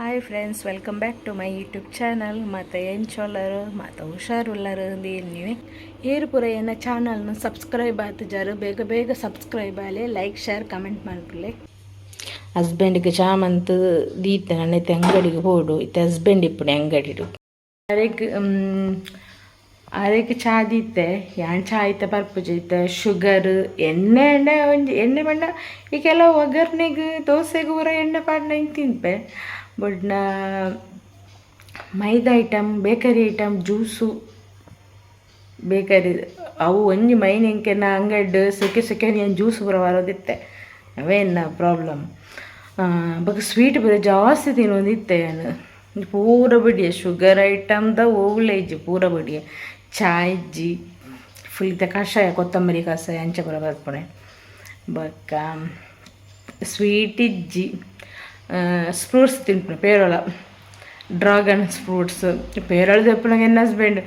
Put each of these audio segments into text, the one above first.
Hi friends, welcome back to my YouTube channel. ಮತ್ತು ಏನು ಚೊಲ್ಲರು ಮತ್ತು ಹುಷಾರುಳ್ಳರು ನೀವೇ ಏರು ಪೂರ ಏನ ಚಾನಲ್ನ ಸಬ್ಸ್ಕ್ರೈಬ್ ಆತುಜಾರು. ಬೇಗ ಬೇಗ ಸಬ್ಸ್ಕ್ರೈಬ್ ಆಗಲಿ, ಲೈಕ್ ಶೇರ್ ಕಮೆಂಟ್ ಮಾಡ್ಕೊಳ್ಳಿ. ಹಸ್ಬೆಂಡ್ಗೆ ಚಾಮಂತ್ ದೀತೆ ನನ್ನೈತೆ ಅಂಗಡಿಗೆ ಹೋಡು ಇತ್ತೆ ಹಸ್ಬೆಂಡ್ ಇಪ್ಪುಣೆ ಅಂಗಡಿಡು ಅರೆಗೆ ಚಾ ದೀತೆ ಯಾನ್ ಚಾ ಐತೆ ಬರ್ಪುಜೈತೆ ಶುಗರ್ ಎಣ್ಣೆ ಎಣ್ಣೆ ಬಣ್ಣ ಈ ಕೆಲವು ಒಗ್ಗರ್ನೆಗೆ ದೋಸೆಗೆ ಊರ ಎಣ್ಣೆ ಪಾಡ್ನ ತಿನ್ಪೆ but maida item bakery item juice bakery ಅವು ಒಂಜಿ ಮೈನೆಂಕೆನ ಅಂಗಡಿ ಸೆಕೆ ಏನು ಜ್ಯೂಸ್ ಪೂರ ಬರೋದಿತ್ತೆ ಅವೇನ ಪ್ರಾಬ್ಲಮ್. ಬಗ್ಗೆ ಸ್ವೀಟ್ ಬರೋ ಜಾಸ್ತಿ ತಿನ್ನೋದಿತ್ತೆ ಏನು ಪೂರ ಬಡಿಯ ಶುಗರ್ ಐಟಮ್ದ ಓವ್ಲೇಜ್ ಪೂರ ಬಡಿಯ ಚಾಯ್ ಇಜ್ಜಿ ಫುಲ್ ಇತ್ತೆ ಕಷಾಯ ಕೊತ್ತಂಬರಿ ಕಷಾಯ ಅಂಚೆ ಪೂರ ಬರ್ಪಣೆ ಬಕ್ಕ ಸ್ವೀಟ್ ಇಜ್ಜಿ ಫ್ರೂಟ್ಸ್ ತಿನ್ಪುಣ ಪೇರಳ ಡ್ರಾಗನ್ ಫ್ರೂಟ್ಸ್ ಪೇರಳ ತೆಪ್ಪುನಾಗ ಎನ್ನ ಹಸ್ಬೆಂಡ್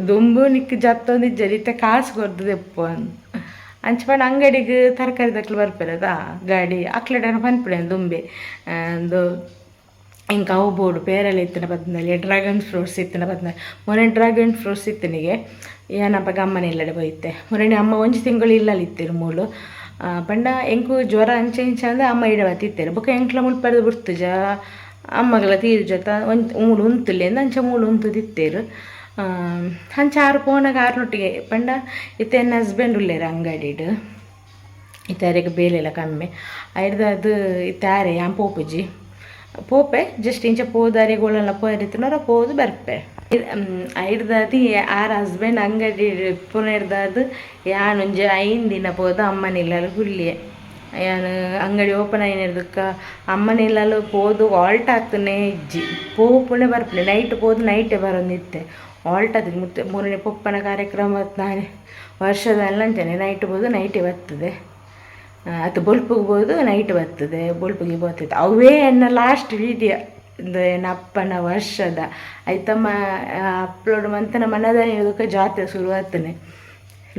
ದುಂಬು ನಿಕ್ ಜತ್ತೊಂದಿಜ್ಜರಿ ಇತ್ತೆ ಕಾಸು ಕೊರ್ದು ತೆಪ್ಪು ಅಂಚಪಂಡ ಅಂಗಡಿಗೆ ತರಕಾರಿ ತಕ್ಲು ಬರ್ಪಿರದ ಗಾಡಿ ಅಕ್ಲೆಟನ್ನು ಪನ್ಪುಡೆ ದುಂಬೆ ಒಂದು ಇಂಕ ಅವು ಬೋರ್ಡು ಪೇರಳೆ ಇತ್ತಿನ ಬದ್ನಲ್ಲಿ ಡ್ರ್ಯಾಗನ್ ಫ್ರೂಟ್ಸ್ ಇತ್ತಿನ ಬದ್ನಲ್ಲಿ ಮೊನ್ನೆ ಡ್ರ್ಯಾಗನ್ ಫ್ರೂಟ್ಸ್ ಇತ್ತನಿಗೆ ಏನಪ್ಪ ಅಮ್ಮನ ಇಲ್ಲಡೆ ಹೋಯ್ತೆ ಮೊನ್ನೆ ಅಮ್ಮ ಒಂಜಿ ತಿಂಗಳು ಇಲ್ಲಲ್ಲಿ ಇತ್ತಿರು ಮೂಲು ಪಂಡ ಎಂಕು ಜ್ವರ ಅಂಚೆ ಇಂಚ ಅಂದರೆ ಅಮ್ಮ ಇಡವ ತಿತ್ತೇರು ಬೊಕ್ಕ ಎಂಕ್ಲ ಮುಳ್ಪಡ್ದು ಬಿಡ್ತುಜ ಅಮ್ಮಗಳ ತೀರು ಜೊತೆ ಒಂದು ಮೂಳು ಉಂತುಲ್ಲಿ ಅಂದ ಅಂಚೆ ಮೂಳು ಉಂತು ತಿತ್ತೇರು ಹಂಚ ಆರು ಪೋನಾಗ ಆರುನೊಟ್ಟಿಗೆ ಪಂಡ ಇತ್ತೆ ನನ್ನ ಹಸ್ಬೆಂಡ್ ಉಳ್ಳೇರು ಅಂಗಡಿಡು ಇತ್ತಾರೆಗೆ ಬೇಲೆಲ್ಲ ಕಮ್ಮಿ ಐಡ್ದು ಇತ್ತಾರೆ ಯಾನ್ ಪೋಪುಜಿ ಪೋಪೆ ಜಸ್ಟ್ ಇಂಚ ಪೋದಾರಿಗಳೆಲ್ಲ ಪೋರಿತ್ತಿನೋರ ಪೋದು ಬರ್ಪೆ ಐಡ್ದಾದು ಆರು ಹಸ್ಬೆಂಡ್ ಅಂಗಡಿ ಪುನರ್ದಾದು ಯಾನೊಂಜಿ 5 ದಿನ ಪೋದು ಅಮ್ಮನಿಲ್ಲಲು ಹುಲ್ಲಿಯೇ ಯಾನು ಅಂಗಡಿ ಓಪನ್ ಆಯ್ನಿರ್ದಕ್ಕ ಅಮ್ಮನಿಲ್ಲಲು ಪೋದು ಆಲ್ಟ್ ಆಗ್ತಾನೆ ಇಜ್ಜಿ ಪೋಪುಣೆ ಬರ್ಪುಣೆ ನೈಟ್ ಪೋದು ನೈಟೇ ಬರೋದಿತ್ತೆ ಆಲ್ಟ್ ಆಗ್ತದೆ ಮತ್ತೆ 3ನೇ ಪೊಪ್ಪನ ಕಾರ್ಯಕ್ರಮ ನಾನು ವರ್ಷದಲ್ಲ ಅಂತಾನೆ ನೈಟ್ ಪೋದು ನೈಟೇ ಬರ್ತದೆ ಅದು ಬೊಲ್ಪಿಗೆ ಬೋದು ನೈಟ್ ಬರ್ತದೆ ಬೊಲ್ಪಿಗೆ ಬರ್ತೈತೆ ಅವೇ ಎನ್ನ ಲಾಸ್ಟ್ ವೀಡಿಯೋ ಏನು ಅಪ್ಪನ ವರ್ಷದ ಆಯ್ತಮ್ಮ ಅಪ್ಲೋಡ್ ಮಂತನ ಮನದಾನೆ ಇದಕ್ಕೆ ಜಾತ್ರೆ ಶುರು ಆಗ್ತಾನೆ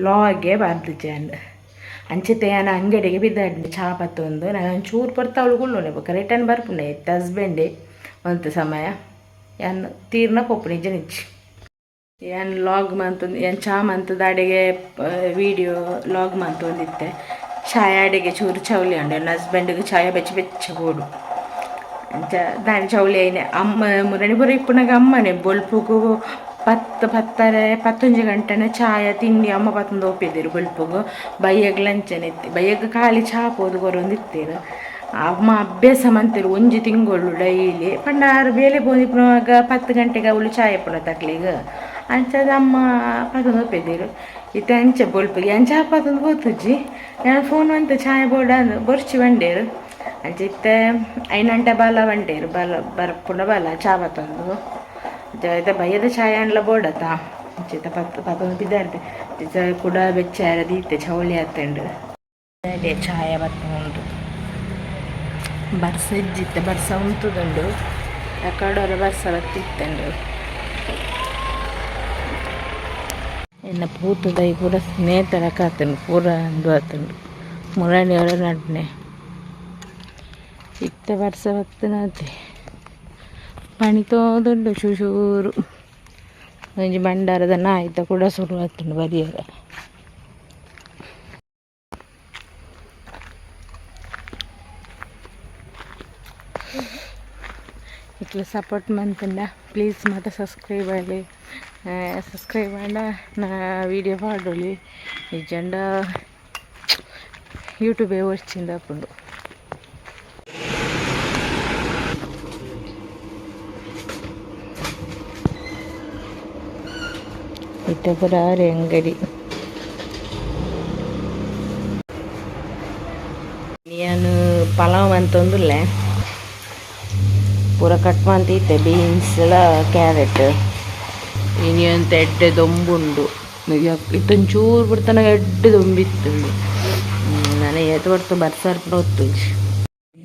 ಲಾಗೆ ಬಾರ್ದು ಚಾನ್ ಅಂಚೆತೆ ನಾನು ಅಂಗಡಿಗೆ ಬಿದ್ದಾಡಿ ಚಾ ಪತ್ತೊಂದು ನಾನು ಒಂಚೂರು ಬರ್ತಾ ಉಳ್ಕೊಳ್ಳೋಣ ಬೇಕಾ ರಿಟರ್ನ್ ಬರ್ಪುಣೆ ಇತ್ತು ಹಸ್ಬೆಂಡೇ ಒಂದು ಸಮಯ ಏನು ತೀರ್ನ ಕೊಪ್ಪು ನಿಜ ಏನು ಲಾಗ್ ಮಂತಂದು ಏನು ಚಾ ಮಂತದ ಅಡಿಗೆ ವೀಡಿಯೋ ಲಾಗ್ ಮಂತೊಂದಿತ್ತೆ ಚಾಯ ಅಡಿಗೆ ಚೂರು ಚೌಲಿ ಉಂಡು ನನ್ನ ಹಸ್ಬೆಂಡಿಗೆ ಚಾಯ ಬೆಚ್ಚ ಬೋಡು ಅಂಚ ದಾನಿ ಚೌಲಿ ಐನೆ ಅಮ್ಮ ಮುರಣಿ ಬರೋ ಇಪ್ಪುನಾಗ ಅಮ್ಮನೆ ಬೊಲ್ಪುಗು 11 ಗಂಟೆನ ಚಾಯ ತಿಂಡಿ ಅಮ್ಮ ಪತ್ತೊಂದು ಒಪ್ಪಿದ್ದೀರು ಬೊಲ್ಪುಗು ಬೈಯಗ್ ಲಂಚನಿತ್ತು ಬೈಯಗ್ ಖಾಲಿ ಚಾ ಪೋದು ಕೊರೊಂದಿತ್ತೀರು ಅಮ್ಮ ಅಭ್ಯಾಸ ಮಂತಿರು 1 ತಿಂಗಳು ಡೈಲಿ ಪಂಡ ಆರು ಬೇಲೆ ಬೋದಿಪ್ಪುವಾಗ 10 ಗಂಟೆಗೆ ಅವಳು ಚಾಯ ಪುನ ತಕ್ಲಿಗೆ ಅಂಚದ ಅಮ್ಮ ಪತ್ತೊಂದು ಒಪ್ಪಿದ್ದೀರು ಇತ್ತೆ ಅಂಚೆ ಬೊಲ್ಪಿಗೆ ಅಂಚ ಪತ್ತೊಂದು ಹೋತುಜ್ಜಿ ನಾನು ಫೋನ್ ಅಂತ ಚಾಯ್ ಬೋರ್ಡ ಬರ್ಚಿ ಬಂಡೇರು ಅಂಚೆ ಇತ್ತೆ 5 ಗಂಟೆ ಬಾಲ ಬಂಡೇರು ಬಾಲ ಬರ್ಪುಂಡ ಬಾಲ ಚಾ ಪತ್ತೊಂದು ಇತ್ತೆ ಬಯ್ಯದ ಚಾಯ್ ಅನ್ಲ ಬೋಡತ್ತ ಅಂಚಿತ ಪತ್ತೊಂದು ಬಿದ್ದಾರ್ದೆ ಇತ್ತೆ ಕೂಡ ಬೆಚ್ಚಾರದಿ ಇತ್ತೆ ಚೌಳಿ ಹತ್ತಂಡು ಅದೇ ಚಾಯ ಪತ್ತೊಂದು ಬರ್ಸ ಇಜ್ಜಿತ್ತೆ ಬರ್ಸ ಉಂಟುದುಂಡು ಯಾಕಡೋರ ಬರ್ಸ ಬತ್ತಿತ್ತಂಡು ಎನ್ನ ಪೂತದೈ ಪೂರ ಸ್ನೇಹಿತರ ಕಾತನು ಪೂರ ಅಂದು ಆತಂಡು ಮುರಣಿಯವರ ನಡ್ನೆ ಇತ್ತ ವರ್ಷ ಬತ್ತನತೆ ಪಣಿ ತೋದುಂಡು ಚೂರು ಒಂಜಿ ಭಂಡಾರದ ನಾಯಿತ ಕೂಡ ಶುರು ಆತಂಡು ಬರಿಯರ ಇಟ್ಲ ಸಪೋರ್ಟ್ ಮಂತಂಡ ಪ್ಲೀಸ್ ಮತ್ತೆ ಸಬ್ಸ್ಕ್ರೈಬ್ ಆಗಲಿ ಸಬ್ಸ್ಕ್ರೈಬ್ ಮಾಡ ನಾ ವೀಡಿಯೋ ಪಾಡೋಲಿ ನಿಜಂಡ ಯೂಟ್ಯೂಬೇ వచ్చింది అప్పుడు ಇಟ್ಟಪುರಾರಿ ಅಂಗಡಿ ನಾನು ಪಲಾವ್ ಅಂತಂದುಲ್ಲೆ ಪೂರ ಕಟ್ ಮಂತಿತ್ತೆ ಬೀನ್ಸ್ ಎಲ್ಲ ಕ್ಯಾರೆಟ್ ಇನಿಯಂತ ಎಡ್ಡೆ ದೊಂಬುಂಡು ಇತ್ತೊಂಚೂರು ಬಿಡ್ತಾನ ಎಡ್ಡೆ ದೊಂಬಿತ್ತುಂಡು ನಾನು ಎದ್ದು ಬರ್ತು ಬರ್ಸಾರ್ಪುರ ಹೊತ್ತು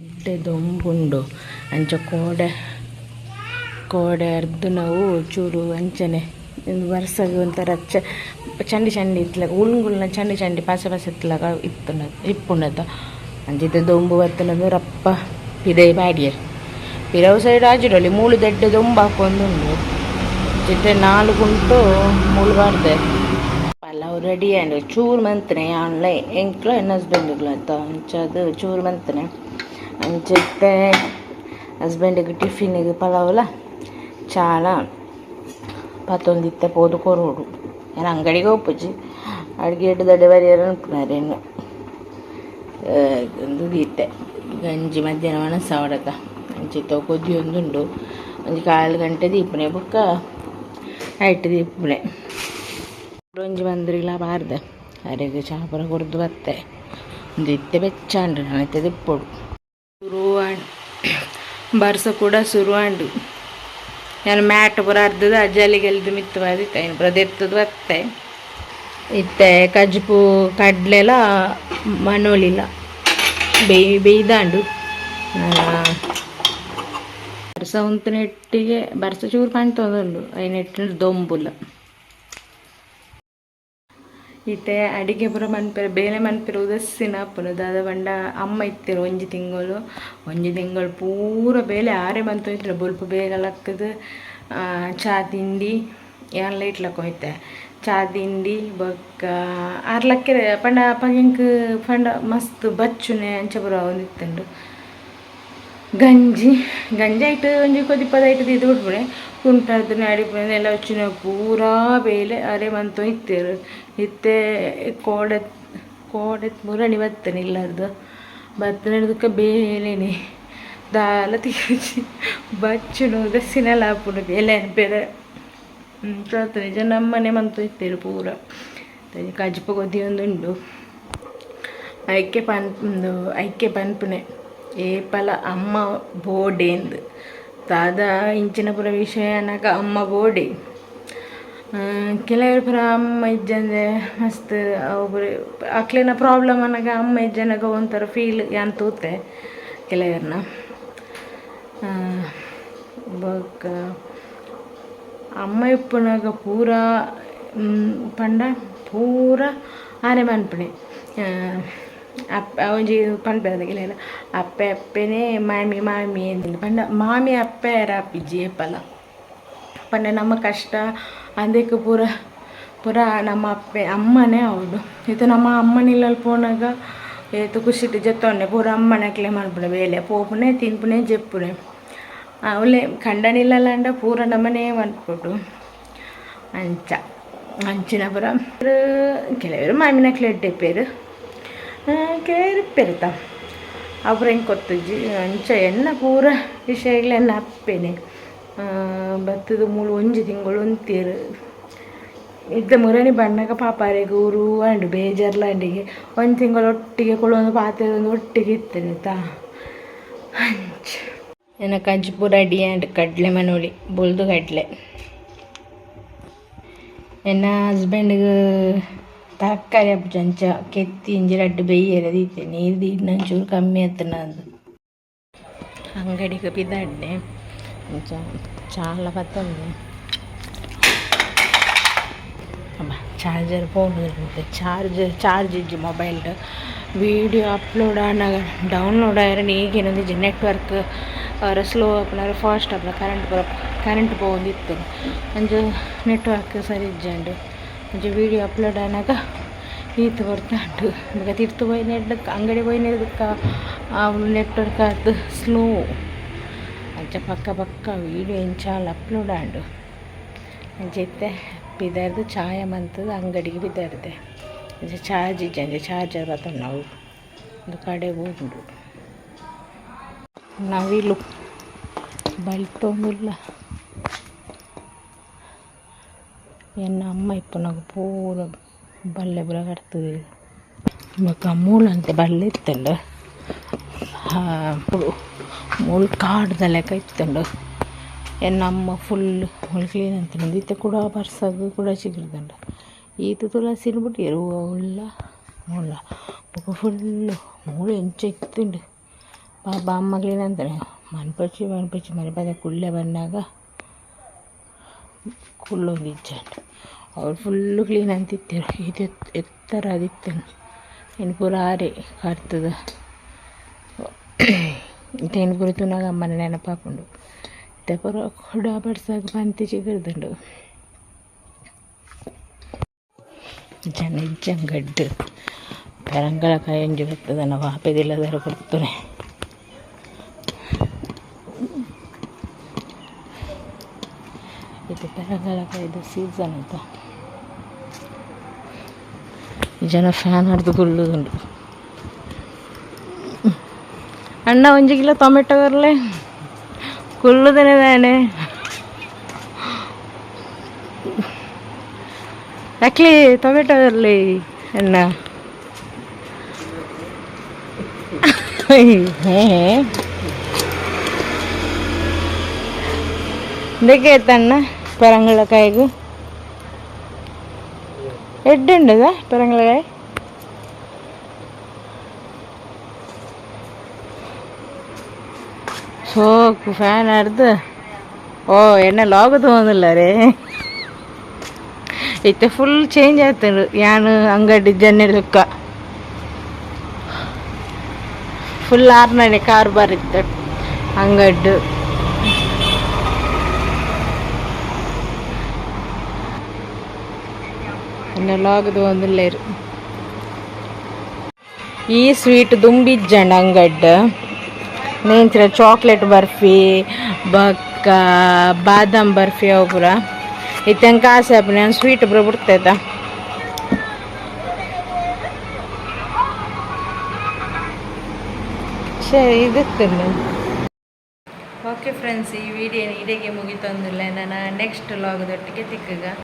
ಎಡ್ಡೆ ದೊಂಬುಂಡು ಅಂಚ ಕೋಡೆ ಅರ್ದು ನಾವು ಚೂರು ಅಂಚನೆ ವರ್ಷಗೆ ಒಂಥರ ಚಂಡಿ ಇತ್ತಲಾಗ ಉಳ್ಗುಳ್ನ ಚಂಡಿ ಪಾಸ ಇತ್ತಲಾಗ ಇಪ್ಪುಣದ ಅಂಚಿದ ದೊಂಬು ಬತ್ತನದು ರಪ್ಪ ಇದೇ ಬ್ಯಾಡಿಯರ್ ಪಿರವು ಸೈಡ್ ಆಜಿಡಲಿ ಮೂಳು ದಡ್ಡ ದೊಂಬಾಕೊಂದುಂಡು ಜೊತೆ 4 ಗುಂಟು ಮೂಳುಬಾರ್ದೆ ಪಲಾವ್ ರೆಡಿ ಆ್ಯಂಡ್ ಚೂರು ಮಂತನೆ ಆನ್ಲೈ ಎಂಕ್ಲ ಎನ್ನ ಹಸ್ಬೆಂಡ್ಗಳು ಅಂತ ಅಂಚದು ಚೂರು ಮಂತನೆ ಅಂಚತ್ತೆ ಹಸ್ಬೆಂಡಿಗೆ ಟಿಫಿನಿಗೆ ಪಲಾವಲ್ಲ చాలా ಪತ್ತೊಂದಿತ್ತೆ ಪೋದು ಕೊರೋಡು ಏನು ಅಂಗಡಿಗೆ ಒಪ್ಪುಜಿ ಅಡುಗೆ ಎಡ್ಡು ದಡ್ಡ ಬರಿಯರು ಅನ್ಪುನಾರೇನು ಒಂದು ದೀತೆ ಗಂಜಿ ಮಧ್ಯಾಹ್ನ ಒಣಸ ಅವಡಕ ಅಂಚಿತ್ತ ಕೊದ್ದಿ ಒಂದುಂಡು ಒಂದು 1/4 ಗಂಟೆ ದೀಪನೆ ಬುಕ್ಕ ಐಟು ದೀಪನೆ ಒಂಜಿ ಬಂದ್ರಿಲ್ಲ ಬಾರ್ದೆ ಅರೆಗೆ ಚಾಪರ ಕೊರ್ದು ಬತ್ತೆ ಒಂದು ಇತ್ತೆ ಬೆಚ್ಚಾಂಡು ನಾನೈತೆ ದಿಪ್ಪೊಡು ಶುರುವಾಂಡು ಬರ್ಸ ಕೂಡ ಶುರುವಾಂಡು ನಾನು ಮ್ಯಾಟ್ ಪುರ ಅರ್ಧದ ಜಲಿಗೆಲ್ದು ಮಿತ್ತು ಬಾದಿತ್ತೆ ಇನ್ನು ಪ್ರದೆತ್ತದು ಬತ್ತೆ ಇತ್ತೆ ಕಜ್ಪು ಕಡ್ಲೆಲ ಮನೋಳಿಲ್ಲ ಬೇಯ್ದಾಂಡು ಬರ್ಸ ಉಂತು ನೆಟ್ಟಿಗೆ ಬರ್ಸ ಚೂರು ಕಾಣ್ತದುಂಡು ಐ ನೆಟ್ಟಿನ ದೊಂಬುಲ್ಲ ಈತೆ ಅಡಿಗೆ ಪುರ ಮನ್ಪೆರ ಬೇಲೆ ಮನ್ಪೆರ ಉದಸ್ಸಿನ ಪುನದಾದ ಬಂಡ ಅಮ್ಮ ಇತ್ತಿರು ಒಂಜಿ ತಿಂಗಳು ಪೂರ ಬೇಲೆ ಆರೆ ಬಂತೋಯ್ತಿರ ಬೊಲ್ಪ ಬೇಗಲಕ್ಕದು ಚಾ ತಿಂಡಿ ಎಲ್ಲ ಇಟ್ಲಕ್ಕ ಹೋಯ್ತೆ ಚಾ ತಿಂಡಿ ಬೊಕ್ಕ ಆರ್ಲಕ್ಕೆ ಪಂಡ ಪಗಿಂಕ್ ಪಂಡ ಮಸ್ತ್ ಬಚ್ಚುನೆ ಅಂಚ ಪುರ ಒಂದಿತ್ತುಂಡು ಗಂಜಿ ಆಯ್ತು ಒಂಜಿ ಕೊದಿಪ್ಪದೈಟು ಇದು ಬಿಟ್ಬಿಡೆ ಕುಂಟದ್ದು ನಾಡಿಪುರ ಎಲ್ಲ ಹಚ್ಚಿನ ಪೂರಾ ಬೇಲೆ ಅರೆ ಮಂತು ಇತ್ತೇರು ಇತ್ತೆ ಕೋಡೆ ಮುರಣಿ ಬತ್ತನೆ ಇಲ್ಲದ್ದು ಬತ್ತನದಕ್ಕೆ ಬೇಲೆನೆ ದಾಲ ತಿಕ್ಕಿ ಬಚ್ಚುನು ದಸ್ಸಿನೆಲ್ಲ ಹಾಪುಡು ಬೇಲೆ ಬೇರೆ ನಿಜ ನಮ್ಮನೆ ಮಂತು ಇತ್ತೇರು ಪೂರ ಕಜ್ಪ ಕೊದ್ದಿ ಒಂದುಂಡು ಐಕ್ಕೆ ಪನ್ಪುನೆ ಏಪಲ ಅಮ್ಮ ಬೋಡೆಂದು ತಾದ ಇಂಚಿನ ಪುರ ವಿಷಯ ಅನ್ನಕ ಅಮ್ಮ ಬೋಡೆ ಕೆಲವರು ಪುರ ಅಮ್ಮ ಇಜ್ಜಂದೆ ಮಸ್ತ್ ಒಬ್ಬರು ಅಕ್ಲೇನ ಪ್ರಾಬ್ಲಮ್ ಅನ್ನಗ ಅಮ್ಮ ಇಜ್ಜನಾಗ ಒಂಥರ ಫೀಲ್ ಯಾನ್ ತೂತೆ ಕೆಲವ್ರನ್ನ ಬೊಕ್ಕ ಅಮ್ಮ ಇಪ್ಪನಾಗ ಪೂರ ಪಂಡ ಪೂರ ಆನೆ ಮನ್ಪಣೆ ಒಂಜಿ ಪನ್ಪೆದ ಕೆಲವೆಲ್ಲ ಅಪ್ಪೆನೆ ಮಾಮಿ ಎಂದಿಲ್ಲ ಪಂಡ ಮಾಮಿ ಅಪ್ಪೆ ರಾಪಿಜ್ಜಿ ಏಪಲ ಪಂಡ ನಮ್ಮ ಕಷ್ಟ ಅದಕ್ಕೆ ಪೂರ ನಮ್ಮ ಅಮ್ಮನೇ ಅವಡು ಇದು ನಮ್ಮ ಅಮ್ಮನಿಲ್ಲಲ್ಲಿ ಪೋನಾಗ ಏತು ಖುಷಿಟ್ಟು ಜೊತ್ತೊನ್ನೆ ಪೂರ ಅಮ್ಮನಕ್ಲೆ ಮನ್ಪುಣೆ ಬೇಲೆ ಪೋಪುನೆ ತಿನ್ಪುನೆ ಜೆಪ್ಪುನೆ ಅವಳೆ ಕಂಡನಿಲ್ಲಂಡ ಪೂರ ನಮ್ಮನೇ ಮನ್ಪುಡು ಅಂಚಿನ ಪುರ ಕೆಲವರು ಮಾಮಿನಕ್ಲೆ ಎಡ್ಡೆಪ್ಪೇರು ಕೆಲವರು ಪೆರುತ ಅವ್ರು ಹೆಂಗೆ ಕೊತ್ತಜ್ಜಿ ಅಂಚ ಎನ್ನ ಪೂರ ವಿಷಯಗಳೆನ್ನ ಅಪ್ಪೇನೆ ಬತ್ತದು ಮೂಳು ಒಂಜಿ ತಿಂಗಳು ಒಂತೀರು ಇದ್ದ ಮುರಣಿ ಬಣ್ಣಗ ಪಾಪಾರೆಗೆ ಊರು ಅಂಡು ಬೇಜಾರ್ಲಾಂಡಿಗೆ ಒಂದು ತಿಂಗಳು ಒಟ್ಟಿಗೆ ಕೊಳೊಂದು ಪಾತ್ರೆ ಒಂದು ಒಟ್ಟಿಗೆ ಇರ್ತೇನೆ ತಾ ಅಂಚ ಎನ್ನ ಕಜ್ಪು ರೆಡಿ ಆ್ಯಂಡ್ ಕಡಲೆ ಮನೋಳಿ ಬುಲ್ದು ಕಡಲೆ ಎನ್ನ ಹಸ್ಬೆಂಡ್ಗೆ ತರಕಾರಿ ಹಬ್ಬ ಅಂಚ ಕೆತ್ತಿ ಇಂಜಿ ರಡ್ಡು ಬೇಯ್ಯರ ದೀತೆ ನೀರು ದೀಡ್ ನಂಚೂರು ಕಮ್ಮಿ ಆತನ ಅದು ಅಂಗಡಿಗೆ ಬಿದ್ದಾಡ್ಡೆ ಅಂಚ ಚಾಲ ಬತ್ತಂದೆ ಚಾರ್ಜರ್ ಫೋನ್ ಚಾರ್ಜ್ ಇಜ್ಜಿ ಮೊಬೈಲ್ಡ್ ವೀಡಿಯೋ ಅಪ್ಲೋಡ್ ಆನಾಗ ಡೌನ್ಲೋಡ್ ಆಯ್ರೆ ಈಗೇನೊಂದಿಜ್ಜಿ ನೆಟ್ವರ್ಕ್ ಅವರ ಸ್ಲೋ ಅಪ್ನಾರ ಫಾಸ್ಟ್ ಅಪ್ನ ಕರೆಂಟ್ ಪೋಂದಿತ್ತು ಅಂಚ ನೆಟ್ವರ್ಕ್ ಸರಿ ಇಜ್ಜಂಡು ಅಂಚ ವೀಡಿಯೋ ಅಪ್ಲೋಡ್ ಆನಾಗ ಈತ ಬರ್ತಾಂಡು ಈಗ ತಿರ್ತು ಪೋಯಿನೆಡ್ದಕ್ಕೆ ಅಂಗಡಿ ಪೋಯಿನೆಡ್ದಕ್ಕೆ ಅವಳು ನೆಟ್ವರ್ಕ್ ಆಯ್ತು ಸ್ಲೋ ಅಂಚ ಪಕ್ಕ ವೀಡಿಯೋ ಇಂಚಾಲ ಅಪ್ಲೋಡ್ ಆಂಡು ಅಂಚೆತ್ತೆ ಬಿದ್ದಾರ್ದು ಚಾಯ ಮಂತದ ಅಂಗಡಿಗೆ ಬಿದ್ದಾರ್ದೆ ಅಂಚೆ ಚಾರ್ಜ್ ಇಜ್ಜಂದೆ ಚಾರ್ಜರ್ ಬತ್ತ ನಾವು ಒಂದು ಕಡೆ ಹೋಗುಂಡು ನವಿಲು ಬಲ್ತೊಂದುಲ್ಲ ಎನ್ನ ಅಮ್ಮ ಇಪ್ಪ ನಾವು ಪೂರ ಬಲ್ಲೆ ಬುರ ಕಟ್ತದೆ ಬೊಕ್ಕ ಮೂಲಂತೆ ಬಲ್ಲೆ ಇತ್ತಂಡು ಮೂಳು ಕಾಡ್ದ ಲೆಕ್ಕ ಇತ್ತಂಡು ಎನ್ನ ಅಮ್ಮ ಫುಲ್ ಮೂಳು ಕ್ಲೀನ್ ಅಂತ ಇತ್ತೆ ಕೂಡ ಬರ್ಸಾಗ ಕೂಡ ಸಿಗಿರ್ದಂಡು ಈತ ತುಳಸಿನ ಬಿಟ್ಟಿರು ಉಳ್ಳ ಮೂಳ ಬೊಕ್ಕ ಫುಲ್ಲು ಮೂಳು ಎಂಚ ಇತ್ತುಂಡು ಬಾಬಾ ಅಮ್ಮ ಕ್ಲೀನ್ ಅಂತಾನೆ ಮನ್ಪಚ್ಚಿ ಮನೆ ಪದ ಕುಳ್ಳೆ ಬಂದಾಗ ಕುಳ್ಳೊಂದು ಇಜ್ಜಂಡು ಅವ್ರು ಫುಲ್ಲು ಕ್ಲೀನ್ ಅಂತಿತ್ತೇರು ಇದು ಎತ್ತರ ಅದಿತ್ತೇನು ಇನ್ನು ಪೂರ ಆರೆ ಕರ್ತದ ತೇನು ಕುರಿತು ನಾಗ ಅಮ್ಮನ ನೆನಪಾಕೊಂಡು ತೆಪರ ಕೂಡ ಬಡ್ಸಾಗ ಪಂತಿ ಚಿಗುರ್ದುಂಡು ಜನ ಜಂಗಡ್ಡು ಪರಂಗಳ ಕಾಯಂಜಿ ಬರ್ತದೆ ನಾವು ಹಾಪದಿಲ್ಲದಾರು ಕೊಡ್ತಾರೆ ಇದು ಪರಂಗಳ ಕಾಯ್ದು ಸೀಸನ್ ಅಂತ ಜನ ಫ್ಯಾನ್ ಹಿಡ್ದು ಗುಳ್ಳುದುಂಡು ಅಣ್ಣ 1 ಕಿಲೋ ಟೊಮೆಟೊ ಬರಲೆ ಕುಳ್ಳುದನೆ ತಾನೆ ಯಾಕ್ಲಿ ಟೊಮೆಟೊ ಬರಲಿ ಅಣ್ಣ ಅಣ್ಣ ಪರಂಗಳಕಾಯಿಗೂ ಎಡ್ಡುಂಡದ ಪರಂಗಳಕಾಯಿ ಸೋಕು ಫ್ಯಾನ್ ಆಡ್ದು ಓ ಎಣ್ಣೆ ಲಾಗು ತೊಗೊಂದಿಲ್ಲ ರೇ ಇತ್ತೆ ಫುಲ್ ಚೇಂಜ್ ಆಯ್ತು ಯಾನು ಅಂಗಡಿ ಜನ್ನೆ ಸುಕ್ಕ ಫುಲ್ ಆರ್ನಡೆ ಕಾರ್ ಬರಿತ್ತು ಅಂಗಡ್ಡು ಎಣ್ಣೆ ಲಾಗು ತೊಗೊಂದಿಲ್ಲ ಇರು ಈ ಸ್ವೀಟ್ ದುಂಬಿಜ್ಜಂಡ ಅಂಗಡ್ಡು ನೇಂಚಿನ ಚಾಕ್ಲೇಟ್ ಬರ್ಫಿ ಬಕ್ಕ ಬಾದಾಮ್ ಬರ್ಫಿ ಅವು ಪೂರ ಇತ್ತಂಗೆ ಕಾಸೆ ಅಪ್ಪ ನಾನು ಸ್ವೀಟ್ ಪೂರ ಬಿಡ್ತೈತ ಸರಿ ಇದಕ್ಕೆ ಓಕೆ ಫ್ರೆಂಡ್ಸ್ ಈ ವಿಡಿಯೋ ಇಡೆಗೆ ಮುಗಿತಂದಿಲ್ಲ ನಾನು ನೆಕ್ಸ್ಟ್ ಲಾಗದೊಟ್ಟಿಗೆ ತಿಕ್ಕಗ